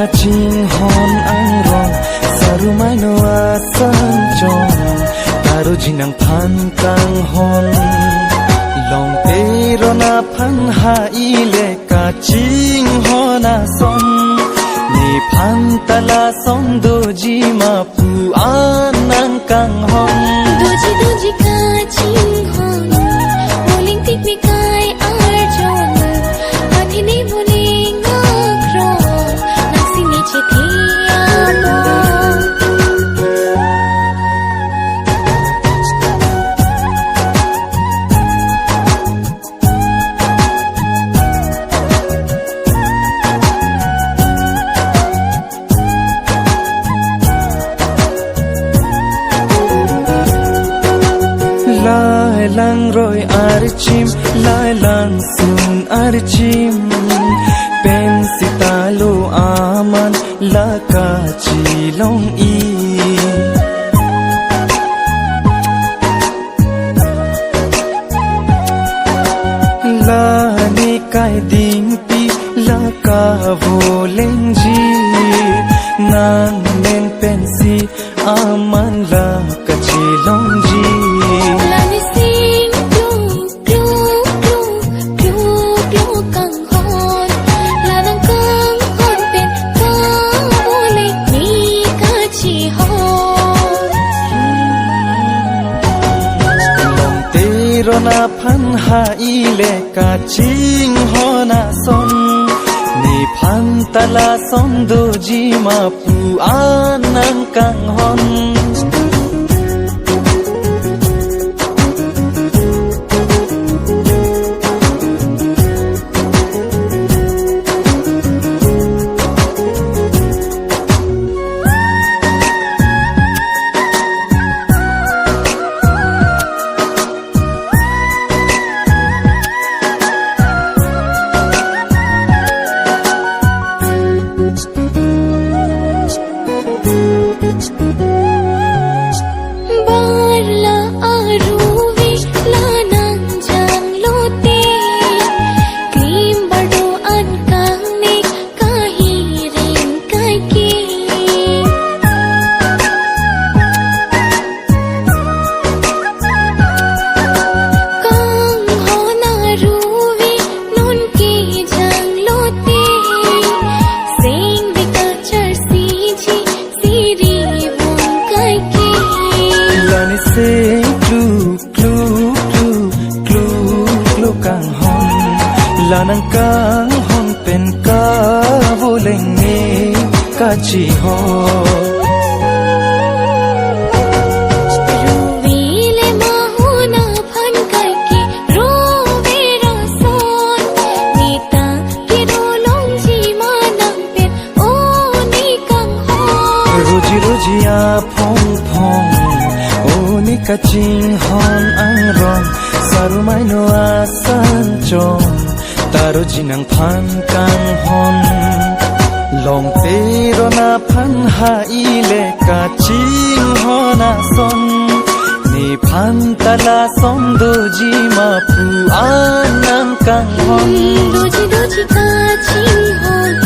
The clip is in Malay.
kaching hon ang rong sarumay no asan chong taro jinang phan kang hon long pero na phan ha ile kaching hon ason ni phan tala song doji ma pu anang kang hon doji kaching hon boling tik mi kai ar jon athini boling akro naksini chithia mo lai lang roi archim lai lang sun archim pen sitalo aman la ka chilong i la ni kai ding pi la ka voleng ji nan men pen si aman la ka chilong ji na phan ha ile kaching hona son ni phan tala som doji ma pu anang kang hon lanang kang hon pen ka voleng ne ka chi ho ruwile ma huna phan kai ki rowe ra son nita ki rolong ji ma nang pen o ni kang ho roji a phong phong o ni ka ching hon ang rong sarumai no asan chong taro jinang phan kang hon long pero na phan ha ile kaching hona son ni phan tala som doji ma pu anang kang hon doji kaching hon